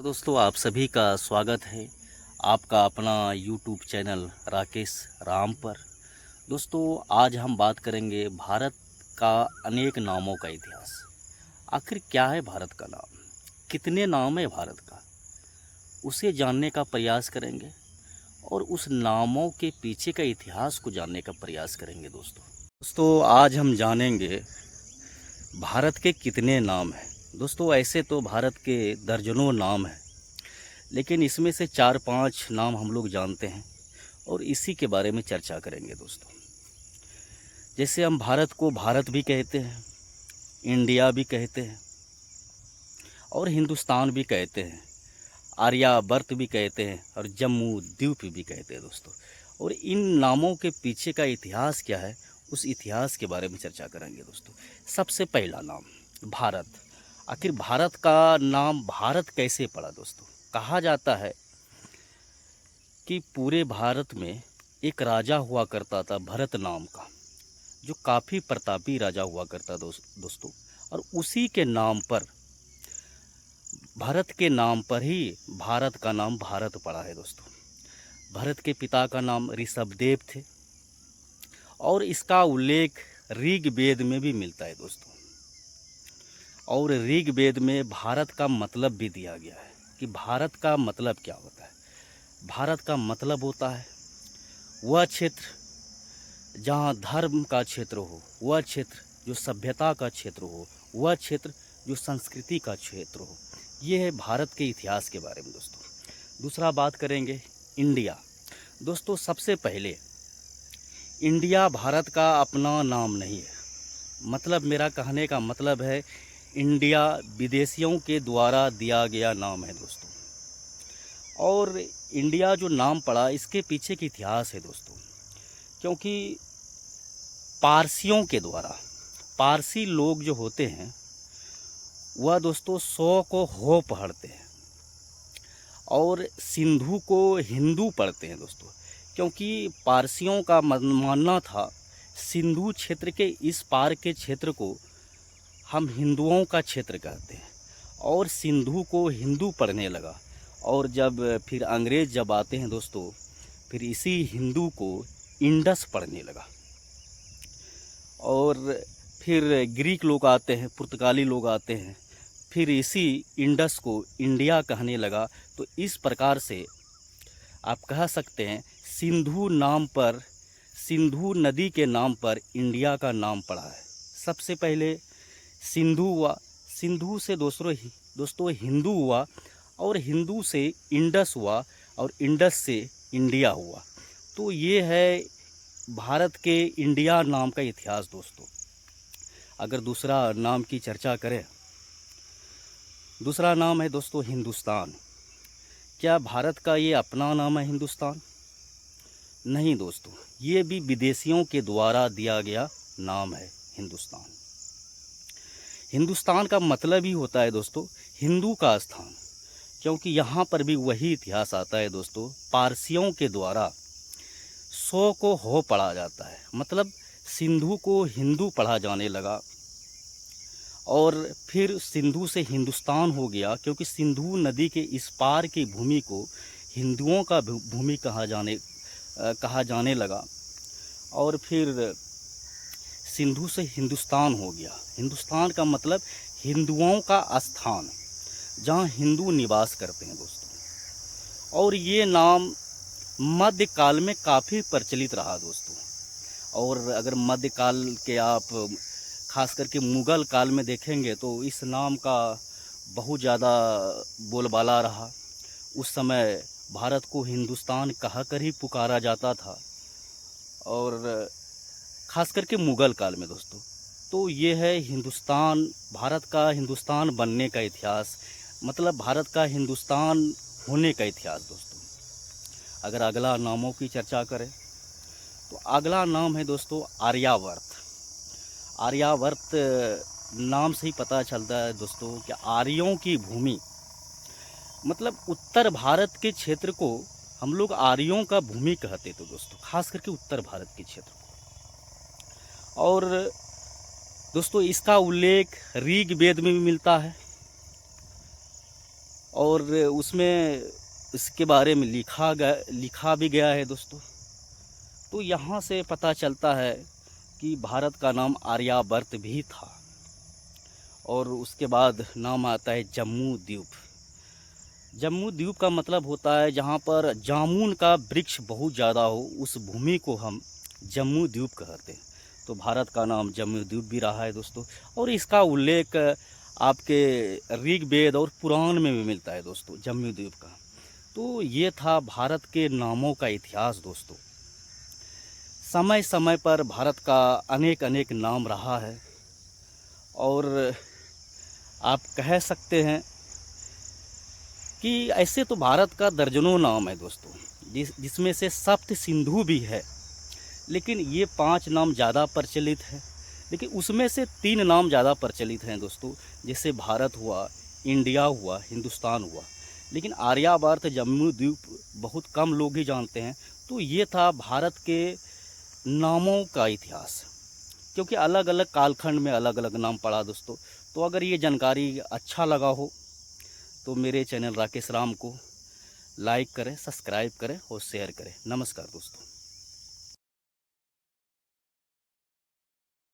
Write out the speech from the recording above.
तो दोस्तों आप सभी का स्वागत है आपका अपना यूट्यूब चैनल राकेश राम पर। दोस्तों आज हम बात करेंगे भारत का अनेक नामों का इतिहास। आखिर क्या है भारत का नाम, कितने नाम है भारत का, उसे जानने का प्रयास करेंगे और उस नामों के पीछे का इतिहास को जानने का प्रयास करेंगे। दोस्तों आज हम जानेंगे भारत के कितने नाम हैं। दोस्तों ऐसे तो भारत के दर्जनों नाम हैं, लेकिन इसमें से 4-5 नाम हम लोग जानते हैं और इसी के बारे में चर्चा करेंगे। दोस्तों जैसे हम भारत को भारत भी कहते हैं, इंडिया भी कहते हैं और हिंदुस्तान भी कहते हैं, आर्यावर्त भी कहते हैं और जम्मू द्वीप भी कहते हैं। दोस्तों और इन नामों के पीछे का इतिहास क्या है, उस इतिहास के बारे में चर्चा करेंगे। दोस्तों सबसे पहला नाम भारत। आखिर भारत का नाम भारत कैसे पड़ा? दोस्तों कहा जाता है कि पूरे भारत में एक राजा हुआ करता था भरत नाम का, जो काफ़ी प्रतापी राजा हुआ करता दोस्तों। और उसी के नाम पर, भरत के नाम पर ही भारत का नाम भारत पड़ा है। दोस्तों भरत के पिता का नाम ऋषभदेव थे और इसका उल्लेख ऋग्वेद में भी मिलता है। दोस्तों और ऋग्वेद में भारत का मतलब भी दिया गया है कि भारत का मतलब क्या होता है। भारत का मतलब होता है वह क्षेत्र जहाँ धर्म का क्षेत्र हो, वह क्षेत्र जो सभ्यता का क्षेत्र हो, वह क्षेत्र जो संस्कृति का क्षेत्र हो। ये है भारत के इतिहास के बारे में। दोस्तों दूसरा बात करेंगे इंडिया। दोस्तों सबसे पहले इंडिया भारत का अपना नाम नहीं है। मतलब मेरा कहने का मतलब है इंडिया विदेशियों के द्वारा दिया गया नाम है। दोस्तों और इंडिया जो नाम पड़ा इसके पीछे की इतिहास है। दोस्तों क्योंकि पारसियों के द्वारा, पारसी लोग जो होते हैं वह दोस्तों 100 को हो पढ़ते हैं और सिंधु को हिंदू पढ़ते हैं। दोस्तों क्योंकि पारसियों का मानना था सिंधु क्षेत्र के इस पार के क्षेत्र को हम हिंदुओं का क्षेत्र कहते हैं और सिंधु को हिंदू पढ़ने लगा। और जब फिर अंग्रेज़ जब आते हैं दोस्तों, फिर इसी हिंदू को इंडस पढ़ने लगा। और फिर ग्रीक लोग आते हैं, पुर्तगाली लोग आते हैं, फिर इसी इंडस को इंडिया कहने लगा। तो इस प्रकार से आप कह सकते हैं सिंधु नाम पर, सिंधु नदी के नाम पर इंडिया का नाम पड़ा है। सबसे पहले सिंधु हुआ, सिंधु से दोस्तों हिंदू हुआ और हिंदू से इंडस हुआ और इंडस से इंडिया हुआ। तो ये है भारत के इंडिया नाम का इतिहास। दोस्तों अगर दूसरा नाम की चर्चा करें, दूसरा नाम है दोस्तों हिंदुस्तान। क्या भारत का ये अपना नाम है हिंदुस्तान? नहीं दोस्तों, ये भी विदेशियों के द्वारा दिया गया नाम है हिंदुस्तान। हिंदुस्तान का मतलब ही होता है दोस्तों हिंदू का स्थान, क्योंकि यहाँ पर भी वही इतिहास आता है। दोस्तों पारसियों के द्वारा 100 को हो पढ़ा जाता है, मतलब सिंधु को हिंदू पढ़ा जाने लगा और फिर सिंधु से हिंदुस्तान हो गया, क्योंकि सिंधु नदी के इस पार की भूमि को हिंदुओं का भूमि कहा जाने लगा और फिर सिंधु से हिंदुस्तान हो गया। हिंदुस्तान का मतलब हिंदुओं का स्थान, जहाँ हिंदू निवास करते हैं। दोस्तों और ये नाम मध्यकाल में काफ़ी प्रचलित रहा। दोस्तों और अगर मध्यकाल के आप खास करके मुग़ल काल में देखेंगे तो इस नाम का बहुत ज़्यादा बोलबाला रहा। उस समय भारत को हिंदुस्तान कहकर ही पुकारा जाता था और ख़ास करके मुग़ल काल में। दोस्तों तो ये है हिंदुस्तान, भारत का हिंदुस्तान बनने का इतिहास, मतलब भारत का हिंदुस्तान होने का इतिहास। दोस्तों अगर अगला नामों की चर्चा करें तो अगला नाम है दोस्तों आर्यावर्त। आर्यावर्त नाम से ही पता चलता है दोस्तों कि आर्यों की भूमि, मतलब उत्तर भारत के क्षेत्र को हम लोग आर्यों का भूमि कहते थे। दोस्तों खास करके उत्तर भारत के क्षेत्र को। और दोस्तों इसका उल्लेख ऋग्वेद में भी मिलता है और उसमें इसके बारे में लिखा भी गया है दोस्तों। तो यहाँ से पता चलता है कि भारत का नाम आर्यावर्त भी था। और उसके बाद नाम आता है जम्मू द्वीप। जम्मू द्वीप का मतलब होता है जहाँ पर जामुन का वृक्ष बहुत ज़्यादा हो, उस भूमि को हम जम्मू द्वीप कहते हैं। तो भारत का नाम जम्मू द्वीप भी रहा है दोस्तों। और इसका उल्लेख आपके ऋग्वेद और पुराण में भी मिलता है दोस्तों, जम्मू द्वीप का। तो ये था भारत के नामों का इतिहास दोस्तों। समय समय पर भारत का अनेक अनेक नाम रहा है। और आप कह सकते हैं कि ऐसे तो भारत का दर्जनों नाम है दोस्तों, जिसमें से सप्त सिंधु भी है। लेकिन ये 5 नाम ज़्यादा प्रचलित है। लेकिन उसमें से 3 नाम ज़्यादा प्रचलित हैं दोस्तों, जैसे भारत हुआ, इंडिया हुआ, हिंदुस्तान हुआ। लेकिन आर्यावर्त जम्मू द्वीप बहुत कम लोग ही जानते हैं। तो ये था भारत के नामों का इतिहास, क्योंकि अलग अलग कालखंड में अलग अलग नाम पड़ा दोस्तों। तो अगर ये जानकारी अच्छा लगा हो तो मेरे चैनल राकेश राम को लाइक करें, सब्सक्राइब करें और शेयर करें। नमस्कार दोस्तों।